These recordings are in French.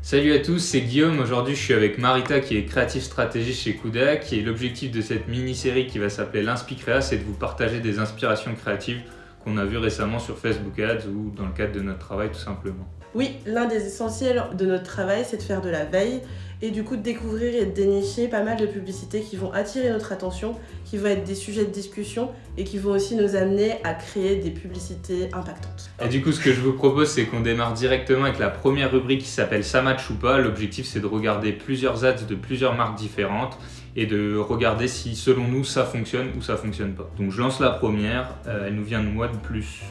Salut à tous, c'est Guillaume. Aujourd'hui, je suis avec Marita qui est Creative Strategist chez Kudak. Et l'objectif de cette mini-série qui va s'appeler l'Inspicrea, c'est de vous partager des inspirations créatives qu'on a vues récemment sur Facebook Ads ou dans le cadre de notre travail tout simplement. Oui, l'un des essentiels de notre travail, c'est de faire de la veille et du coup de découvrir et de dénicher pas mal de publicités qui vont attirer notre attention, qui vont être des sujets de discussion et qui vont aussi nous amener à créer des publicités impactantes. Et du coup, ce que je vous propose, c'est qu'on démarre directement avec la première rubrique qui s'appelle Ça match ou pas. L'objectif, c'est de regarder plusieurs ads de plusieurs marques différentes et de regarder si, selon nous, ça fonctionne ou ça fonctionne pas. Donc je lance la première, elle nous vient de Moi de Plus.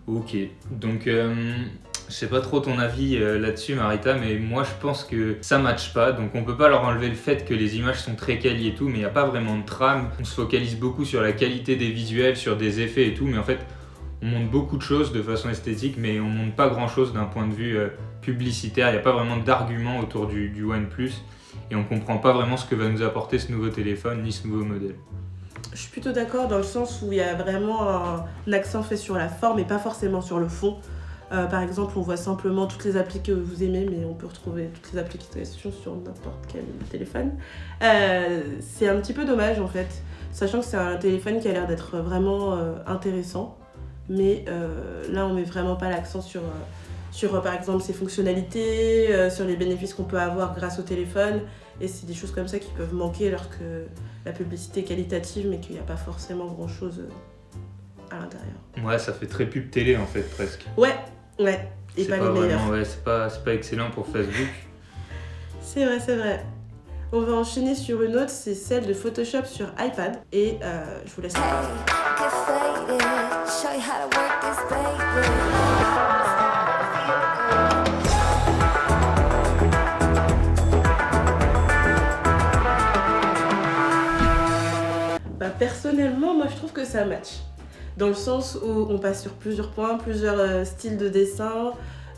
Ok, donc je sais pas trop ton avis là-dessus Marita, mais moi je pense que ça matche pas, donc on peut pas leur enlever le fait que les images sont très quali et tout, mais il n'y a pas vraiment de trame. On se focalise beaucoup sur la qualité des visuels, sur des effets et tout, mais en fait on montre beaucoup de choses de façon esthétique, mais on montre pas grand-chose d'un point de vue publicitaire. Il n'y a pas vraiment d'argument autour du OnePlus et on comprend pas vraiment ce que va nous apporter ce nouveau téléphone ni ce nouveau modèle. Je suis plutôt d'accord dans le sens où il y a vraiment un accent fait sur la forme et pas forcément sur le fond. Par exemple, on voit simplement toutes les applis que vous aimez, mais on peut retrouver toutes les applications sur n'importe quel téléphone. C'est un petit peu dommage en fait, sachant que c'est un téléphone qui a l'air d'être vraiment intéressant. Mais là, on met vraiment pas l'accent sur par exemple ses fonctionnalités, sur les bénéfices qu'on peut avoir grâce au téléphone. Et c'est des choses comme ça qui peuvent manquer lorsque la publicité est qualitative, mais qu'il n'y a pas forcément grand-chose à l'intérieur. Ouais, ça fait très pub télé en fait presque. Ouais, et C'est pas pas les meilleurs. vraiment, ouais, c'est pas excellent pour Facebook. C'est vrai. On va enchaîner sur une autre, c'est celle de Photoshop sur iPad. Et je vous laisse la parole. Personnellement, moi je trouve que ça match. Dans le sens où on passe sur plusieurs points, plusieurs styles de dessin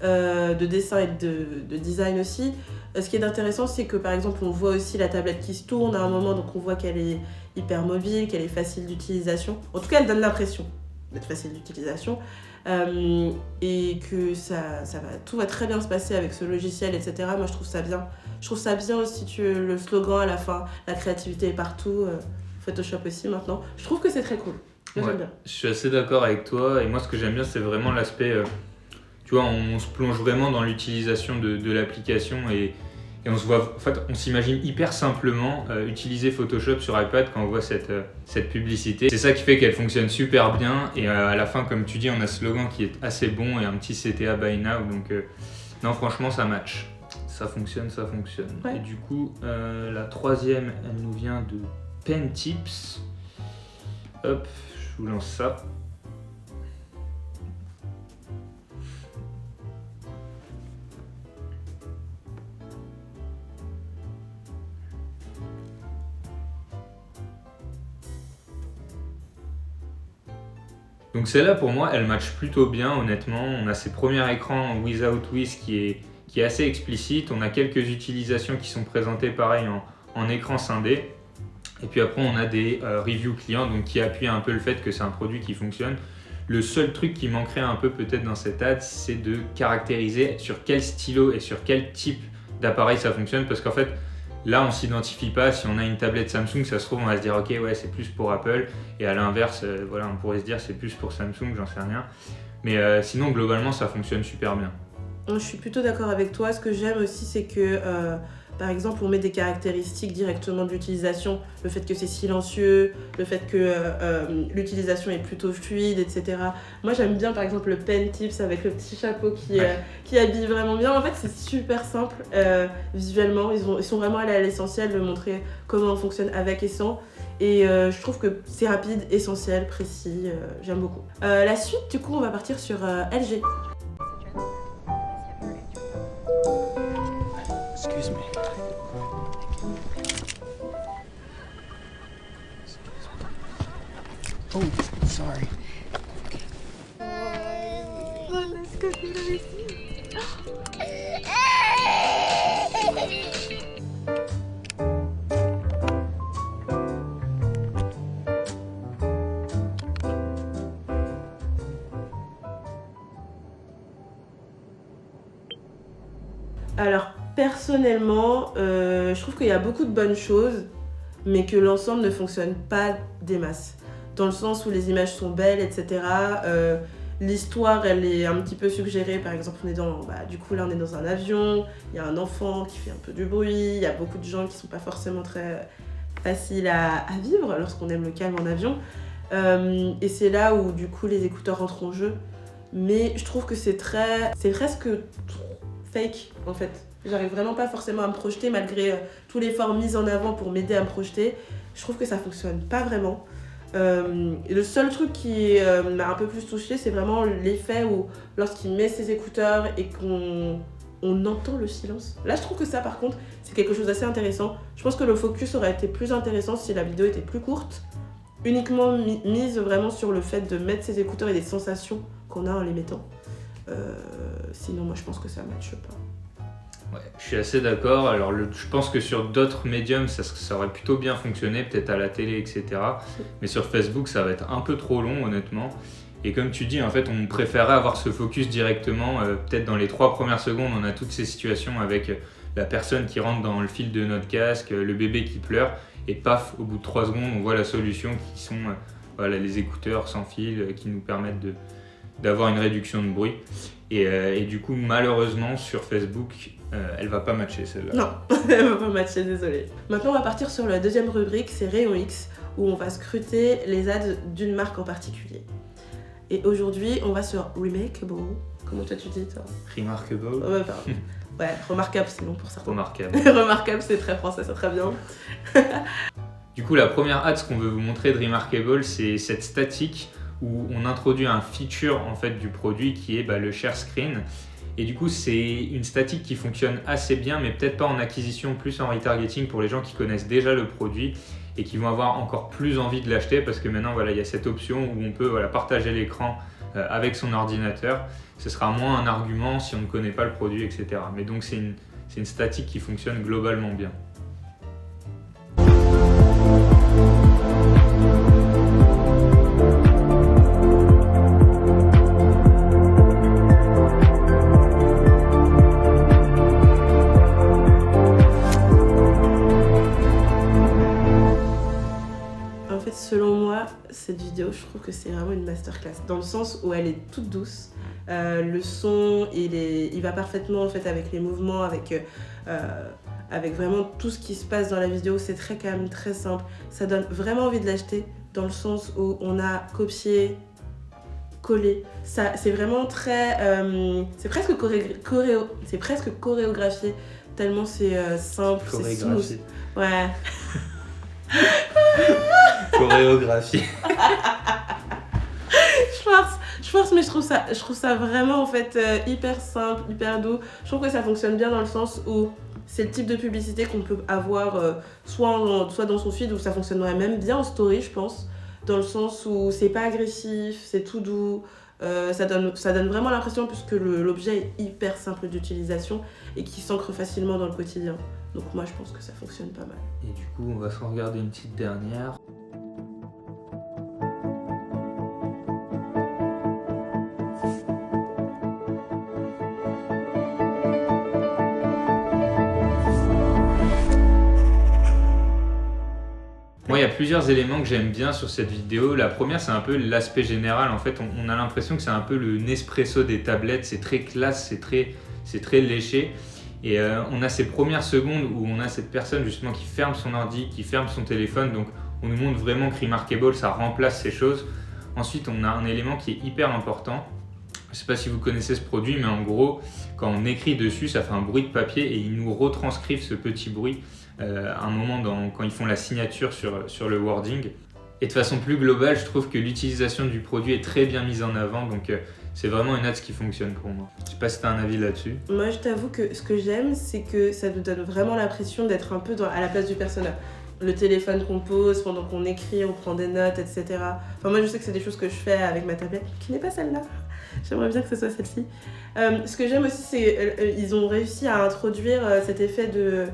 et de design aussi. Ce qui est intéressant, c'est que par exemple, on voit aussi la tablette qui se tourne à un moment, donc on voit qu'elle est hyper mobile, qu'elle est facile d'utilisation. En tout cas, elle donne l'impression d'être facile d'utilisation. Et que tout va très bien se passer avec ce logiciel, etc. Moi, je trouve ça bien. Je trouve ça bien aussi, le slogan à la fin, la créativité est partout. Photoshop aussi maintenant. Je trouve que c'est très cool. Moi, j'aime bien. Je suis assez d'accord avec toi et moi ce que j'aime bien c'est vraiment l'aspect, tu vois, on se plonge vraiment dans l'utilisation de l'application et on se voit, en fait on s'imagine hyper simplement utiliser Photoshop sur iPad quand on voit cette publicité. C'est ça qui fait qu'elle fonctionne super bien et à la fin comme tu dis on a ce slogan qui est assez bon et un petit CTA by now donc non franchement ça match. Ça fonctionne. Ouais. Et du coup la troisième elle nous vient de Pen Tips. Hop, je vous lance ça. Donc celle-là pour moi elle match plutôt bien honnêtement. On a ses premiers écrans Without Wiz qui est assez explicite. On a quelques utilisations qui sont présentées pareil en écran scindé. Et puis après, on a des reviews clients donc qui appuient un peu le fait que c'est un produit qui fonctionne. Le seul truc qui manquerait un peu peut-être dans cette ad, c'est de caractériser sur quel stylo et sur quel type d'appareil ça fonctionne. Parce qu'en fait, là, on ne s'identifie pas. Si on a une tablette Samsung, ça se trouve, on va se dire « Ok, ouais, c'est plus pour Apple ». Et à l'inverse, voilà, on pourrait se dire « C'est plus pour Samsung », j'en sais rien. Mais sinon, globalement, ça fonctionne super bien. Je suis plutôt d'accord avec toi. Ce que j'aime aussi, c'est que par exemple, on met des caractéristiques directement de l'utilisation, le fait que c'est silencieux, le fait que l'utilisation est plutôt fluide, etc. Moi, j'aime bien par exemple le Pen Tips avec le petit chapeau qui habille vraiment bien. En fait, c'est super simple visuellement. Ils sont vraiment allés à l'essentiel de montrer comment on fonctionne avec et sans. Et je trouve que c'est rapide, essentiel, précis. J'aime beaucoup. La suite, du coup, on va partir sur LG. Excuse me. Oh, sorry. Let's go. Alors personnellement, je trouve qu'il y a beaucoup de bonnes choses, mais que l'ensemble ne fonctionne pas des masses. Dans le sens où les images sont belles, etc. L'histoire, elle est un petit peu suggérée. Par exemple, on est dans un avion, il y a un enfant qui fait un peu du bruit, il y a beaucoup de gens qui sont pas forcément très faciles à vivre lorsqu'on aime le calme en avion. Et c'est là où du coup les écouteurs entrent en jeu. Mais je trouve que c'est presque trop fake en fait. J'arrive vraiment pas forcément à me projeter malgré tous les efforts mis en avant pour m'aider à me projeter. Je trouve que ça fonctionne pas vraiment. Et le seul truc qui m'a un peu plus touchée, c'est vraiment l'effet où lorsqu'il met ses écouteurs et qu'on entend le silence. Là, je trouve que ça, par contre, c'est quelque chose d'assez intéressant. Je pense que le focus aurait été plus intéressant si la vidéo était plus courte, uniquement mise vraiment sur le fait de mettre ses écouteurs et des sensations qu'on a en les mettant. Sinon, moi, je pense que ça matche pas. Ouais, je suis assez d'accord. Alors, je pense que sur d'autres médiums, ça aurait plutôt bien fonctionné, peut-être à la télé, etc. Mais sur Facebook, ça va être un peu trop long, honnêtement. Et comme tu dis, en fait, on préférait avoir ce focus directement. Peut-être dans les 3 premières secondes, on a toutes ces situations avec la personne qui rentre dans le fil de notre casque, le bébé qui pleure. Et paf, au bout de 3 secondes, on voit la solution qui sont les écouteurs sans fil qui nous permettent d'avoir une réduction de bruit. Et du coup, malheureusement, sur Facebook, elle va pas matcher celle-là. Non, elle va pas matcher, désolée. Maintenant, on va partir sur la deuxième rubrique, c'est Rayon X, où on va scruter les ads d'une marque en particulier. Et aujourd'hui, on va sur Remarkable. Comment toi tu dis, toi? Remarkable. Ouais, pardon. Ouais, remarquable, c'est long pour certains. Remarquable. Remarquable, c'est très français, c'est très bien. Du coup, la première ad qu'on veut vous montrer de Remarkable, c'est cette statique où on introduit un feature en fait du produit qui est le share screen. Et du coup, c'est une statique qui fonctionne assez bien, mais peut-être pas en acquisition, plus en retargeting pour les gens qui connaissent déjà le produit et qui vont avoir encore plus envie de l'acheter parce que maintenant, il y a cette option où on peut partager l'écran avec son ordinateur. Ce sera moins un argument si on ne connaît pas le produit, etc. Mais donc, c'est une statique qui fonctionne globalement bien. Selon moi, cette vidéo, je trouve que c'est vraiment une masterclass dans le sens où elle est toute douce. Le son, il va parfaitement en fait avec les mouvements, avec vraiment tout ce qui se passe dans la vidéo. C'est quand même très simple. Ça donne vraiment envie de l'acheter dans le sens où on a copié, collé. Ça, c'est vraiment très, c'est presque chorégraphié tellement c'est simple, c'est smooth. Ouais. Chorégraphie. je force, mais je trouve ça vraiment en fait hyper simple, hyper doux. Je trouve que ça fonctionne bien dans le sens où c'est le type de publicité qu'on peut avoir soit dans son feed, ou ça fonctionnerait même bien en story, je pense, dans le sens où c'est pas agressif, c'est tout doux. Ça donne vraiment l'impression, puisque l'objet est hyper simple d'utilisation et qui s'ancre facilement dans le quotidien. Donc moi je pense que ça fonctionne pas mal. Et du coup on va s'en regarder une petite dernière. Moi, il y a plusieurs éléments que j'aime bien sur cette vidéo. La première, c'est un peu l'aspect général. En fait, on a l'impression que c'est un peu le Nespresso des tablettes. C'est très classe, c'est très léché. Et on a ces premières secondes où on a cette personne justement qui ferme son ordi, qui ferme son téléphone. Donc, on nous montre vraiment que Remarkable, ça remplace ces choses. Ensuite, on a un élément qui est hyper important. Je ne sais pas si vous connaissez ce produit, mais en gros, quand on écrit dessus, ça fait un bruit de papier et ils nous retranscrivent ce petit bruit à un moment quand ils font la signature sur le wording. Et de façon plus globale, je trouve que l'utilisation du produit est très bien mise en avant, donc c'est vraiment une ad qui fonctionne pour moi. Je sais pas si tu as un avis là-dessus. Moi, je t'avoue que ce que j'aime, c'est que ça nous donne vraiment l'impression d'être un peu à la place du personnage. Le téléphone qu'on pose pendant qu'on écrit, on prend des notes, etc. Enfin, moi, je sais que c'est des choses que je fais avec ma tablette, qui n'est pas celle-là. J'aimerais bien que ce soit celle-ci. Ce que j'aime aussi, c'est qu'ils ont réussi à introduire cet effet de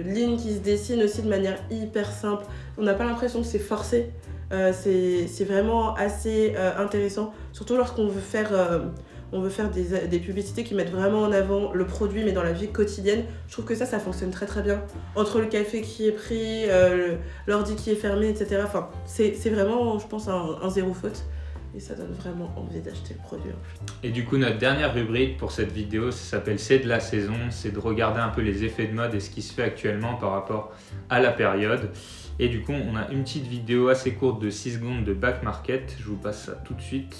lignes qui se dessinent aussi de manière hyper simple. On n'a pas l'impression que c'est forcé. C'est vraiment assez intéressant. Surtout lorsqu'on veut faire... on veut faire des publicités qui mettent vraiment en avant le produit, mais dans la vie quotidienne, je trouve que ça fonctionne très très bien. Entre le café qui est pris, l'ordi qui est fermé, etc. Enfin, c'est vraiment, je pense, un zéro faute. Et ça donne vraiment envie d'acheter le produit. Et du coup, notre dernière rubrique pour cette vidéo, ça s'appelle C'est de la saison. C'est de regarder un peu les effets de mode et ce qui se fait actuellement par rapport à la période. Et du coup, on a une petite vidéo assez courte de 6 secondes de Back Market. Je vous passe ça tout de suite.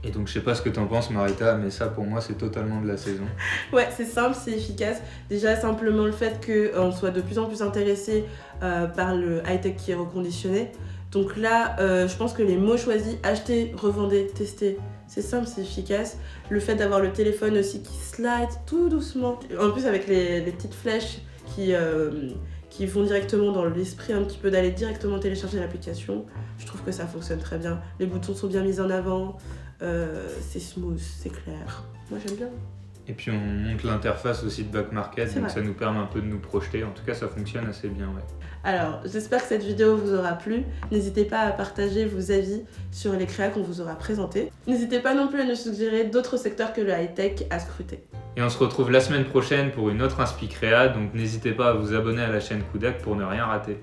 Et donc je sais pas ce que t'en penses Marita, mais ça pour moi c'est totalement de la saison. Ouais, c'est simple, c'est efficace. Déjà simplement le fait qu'on soit de plus en plus intéressé par le high-tech qui est reconditionné. Donc là, je pense que les mots choisis, acheter, revendez, tester, c'est simple, c'est efficace. Le fait d'avoir le téléphone aussi qui slide tout doucement. En plus avec les petites flèches qui vont directement dans l'esprit un petit peu d'aller directement télécharger l'application, je trouve que ça fonctionne très bien. Les boutons sont bien mis en avant. C'est smooth, c'est clair. Moi j'aime bien. Et puis on monte l'interface aussi de Back Market, donc ça nous permet un peu de nous projeter. En tout cas ça fonctionne assez bien, ouais. Alors j'espère que cette vidéo vous aura plu. N'hésitez pas à partager vos avis sur les créas qu'on vous aura présentés. N'hésitez pas non plus à nous suggérer d'autres secteurs que le high-tech à scruter. Et on se retrouve la semaine prochaine pour une autre Inspi Créa, donc n'hésitez pas à vous abonner à la chaîne Kudak pour ne rien rater.